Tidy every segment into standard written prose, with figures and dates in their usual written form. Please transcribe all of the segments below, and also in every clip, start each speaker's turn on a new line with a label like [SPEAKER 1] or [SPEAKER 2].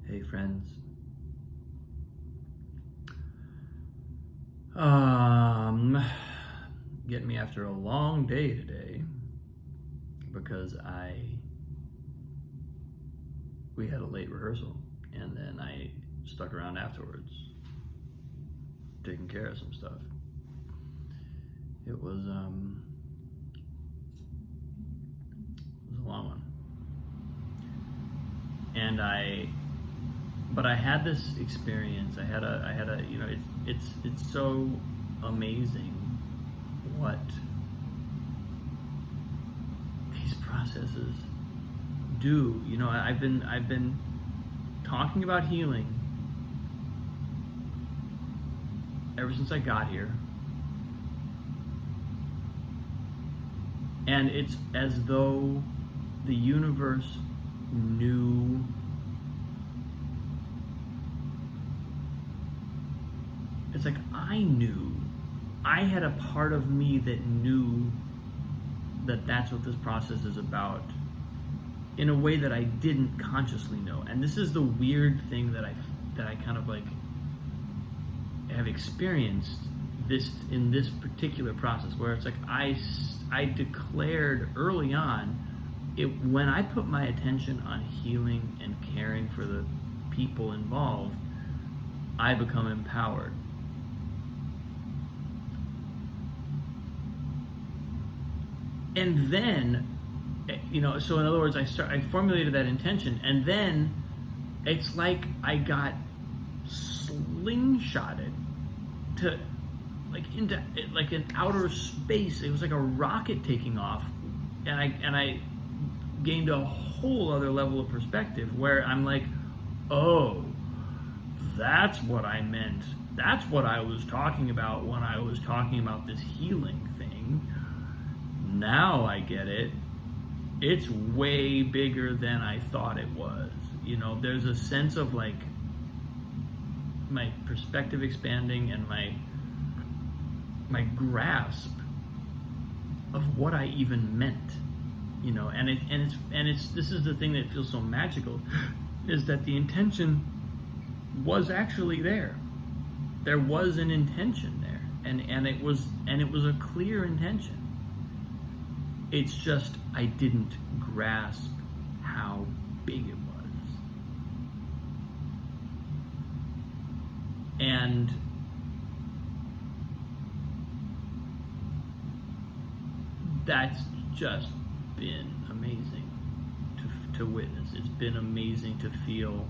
[SPEAKER 1] Hey friends. Getting me after a long day today because we had a late rehearsal and then I stuck around afterwards taking care of some stuff. It was a long one. And but I had this experience. I had a it's so amazing what these processes do. I've been talking about healing ever since I got here. And it's as though the universe knew it's like I had a part of me that knew that that's what this process is about in a way that I didn't consciously know. And this is the weird thing that I kind of like have experienced this in this particular process, where it's like I declared early on, when I put my attention on healing and caring for the people involved, I become empowered. And then, so in other words, I formulated that intention, and then it's like I got slingshotted to into an outer space. It was like a rocket taking off, and I gained a whole other level of perspective where I'm like, oh, that's what I meant. That's what I was talking about when I was talking about this healing thing. Now I get it. It's way bigger than I thought it was. There's a sense of like my perspective expanding and my grasp of what I even meant. This is the thing that feels so magical, is that the intention was actually there. There was an intention there, and it was a clear intention. It's just I didn't grasp how big it was. And that's just been amazing to witness. It's been amazing to feel,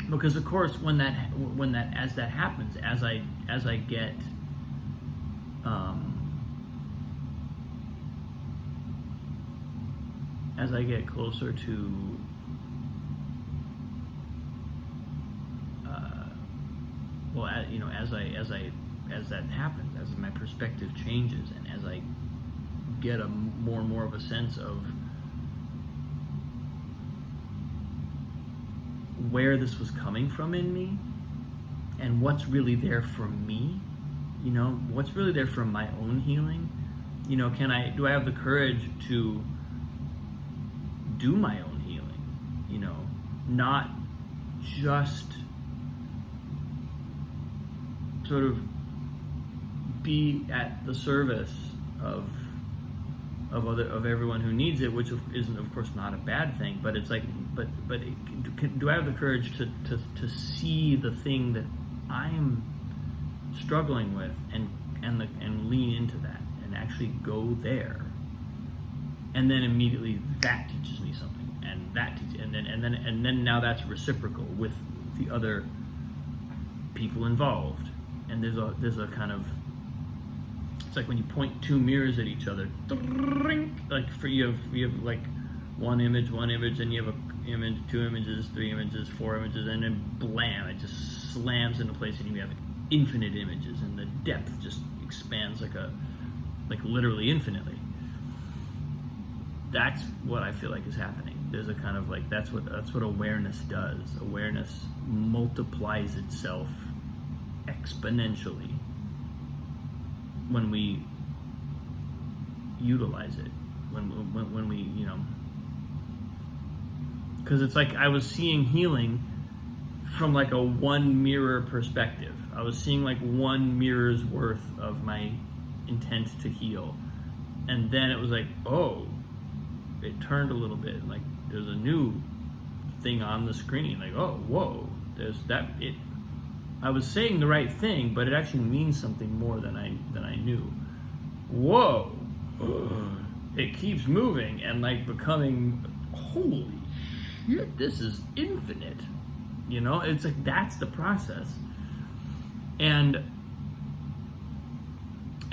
[SPEAKER 1] because of course as that happens, as I get as I get closer to as that happens, as my perspective changes, and as I get a more and more of a sense of where this was coming from in me and what's really there for me, what's really there for my own healing. Do I have the courage to do my own healing, not just sort of be at the service of everyone who needs it, which isn't, of course, not a bad thing. But it's like, do I have the courage to see the thing that I'm struggling with and lean into that and actually go there, and then immediately that teaches me something, and that and then now that's reciprocal with the other people involved, and there's a kind of, it's like when you point two mirrors at each other, like you have like one image, and you have a image, two images, three images, four images, and then blam, it just slams into place, and you have infinite images, and the depth just expands like literally infinitely. That's what I feel like is happening. There's a kind of like, that's what awareness does. Awareness multiplies itself exponentially when we utilize it, when we because it's like I was seeing healing from like a one mirror perspective. I was seeing like one mirror's worth of my intent to heal. And then it was like, oh, it turned a little bit. Like there's a new thing on the screen. Like, oh, whoa, there's that. I was saying the right thing, but it actually means something more than I knew. Whoa, it keeps moving and like becoming, holy shit, this is infinite. You know, it's like that's the process. And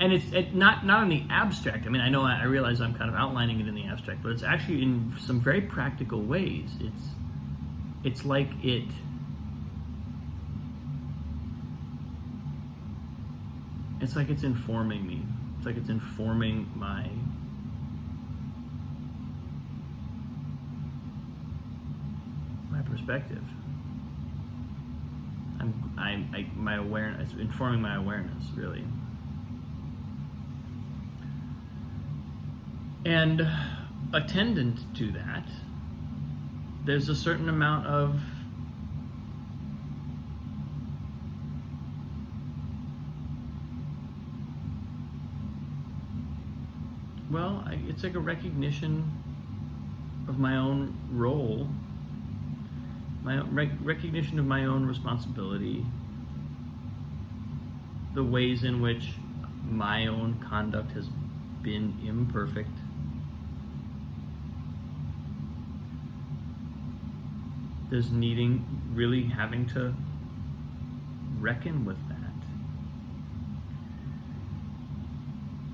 [SPEAKER 1] it's not in the abstract. I mean, I realize I'm kind of outlining it in the abstract, but it's actually in some very practical ways. It's like it's informing me. It's like it's informing my perspective. My awareness, informing my awareness, really. And attendant to that, there's a certain amount of it's like a recognition of my own role, my own recognition of my own responsibility, the ways in which my own conduct has been imperfect. There's really having to reckon with that.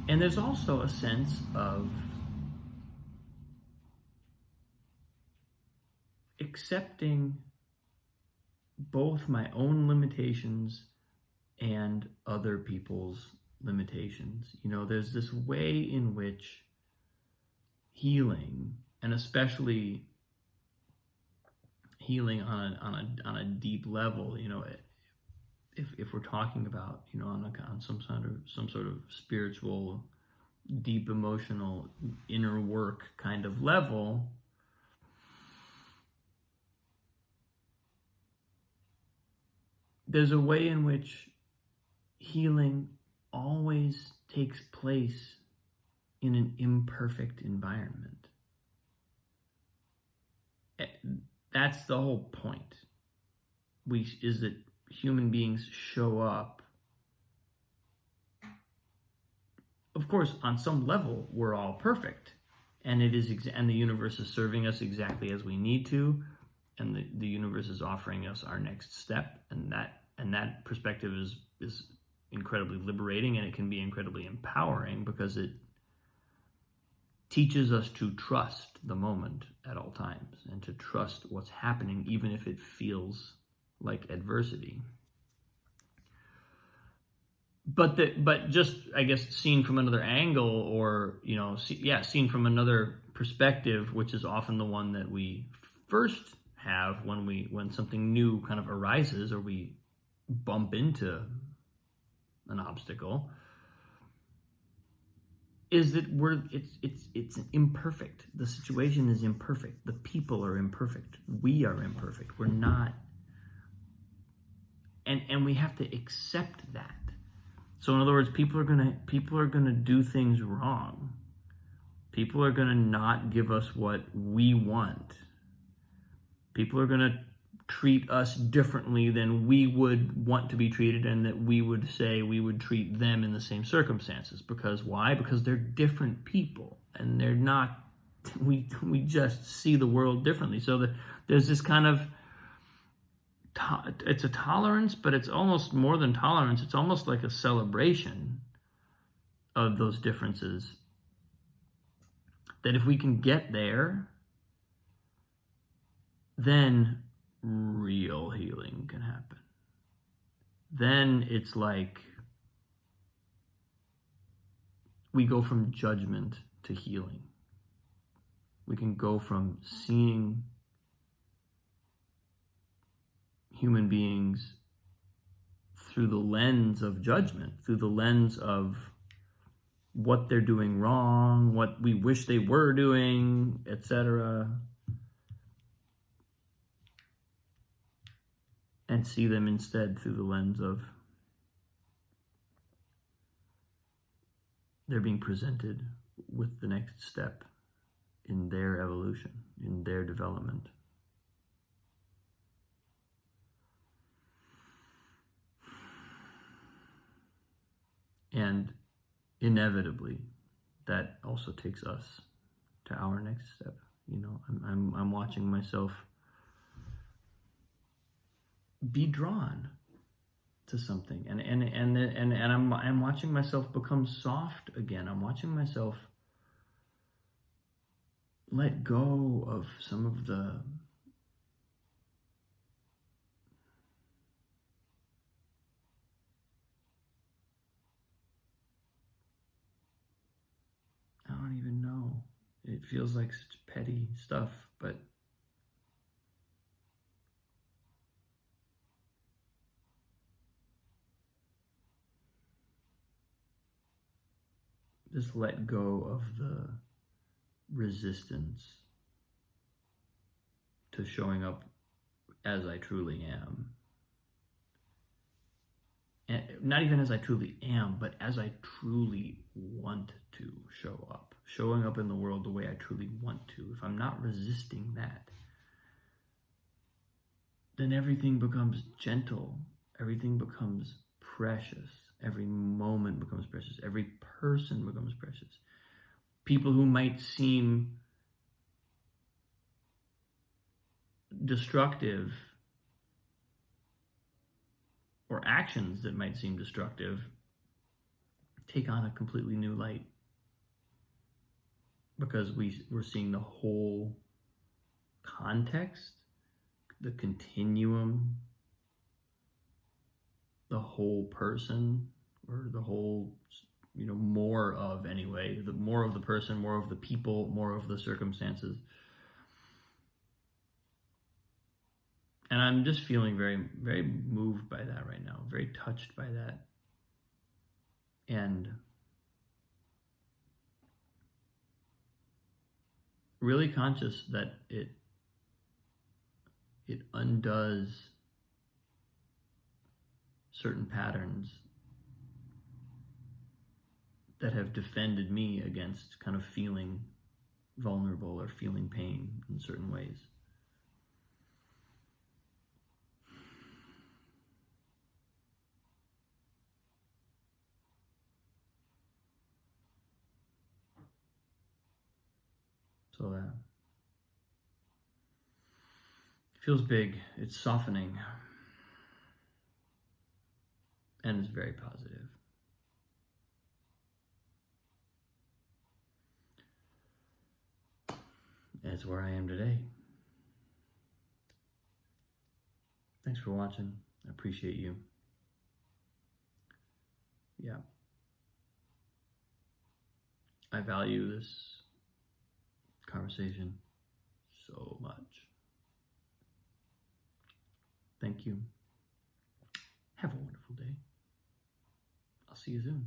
[SPEAKER 1] And there's also a sense of accepting both my own limitations and other people's limitations. You know, there's this way in which healing, and especially healing on a deep level, you know, if we're talking about, you know, on some sort of spiritual, deep emotional inner work kind of level, there's a way in which healing always takes place in an imperfect environment. That's the whole point. Is that human beings show up. Of course, on some level, we're all perfect, and and the universe is serving us exactly as we need to, and the universe is offering us our next step, and that perspective is incredibly liberating, and it can be incredibly empowering because it teaches us to trust the moment at all times and to trust what's happening, even if it feels like adversity. But just, I guess, seen from another angle, or, you know, seen from another perspective, which is often the one that we first have when something new kind of arises, or we bump into an obstacle, is that it's imperfect. The situation is imperfect. The people are imperfect. We are imperfect. We're not, and we have to accept that. So in other words, people are gonna do things wrong. People are gonna not give us what we want. People are gonna treat us differently than we would want to be treated, and that we would say we would treat them in the same circumstances. Because why? Because they're different people, and they're not. We just see the world differently. So there's this kind of. It's a tolerance, but it's almost more than tolerance. It's almost like a celebration of those differences. That if we can get there, then real healing can happen. Then it's like we go from judgment to healing. We can go from seeing human beings through the lens of judgment, through the lens of what they're doing wrong, what we wish they were doing, etc. and see them instead through the lens of they're being presented with the next step in their evolution, in their development. And inevitably, that also takes us to our next step. You know, I'm watching myself be drawn to something, and I'm watching myself become soft again. I'm watching myself let go of some of the I don't even know. It feels like such petty stuff, but just let go of the resistance to showing up as I truly am. And not even as I truly am, but as I truly want to show up. Showing up in the world the way I truly want to. If I'm not resisting that, then everything becomes gentle. Everything becomes precious. Every moment becomes precious. Every person becomes precious. People who might seem destructive, or actions that might seem destructive, take on a completely new light, because we're seeing the whole context, the continuum, the whole person, or the whole, more of, anyway, the more of the person, more of the people, more of the circumstances. And I'm just feeling very, very moved by that right now, very touched by that. And really conscious that it undoes certain patterns that have defended me against kind of feeling vulnerable or feeling pain in certain ways. So it feels big, it's softening, and it's very positive. And it's where I am today. Thanks for watching. I appreciate you. Yeah. I value this conversation so much. Thank you. Have a wonderful day. I'll see you soon.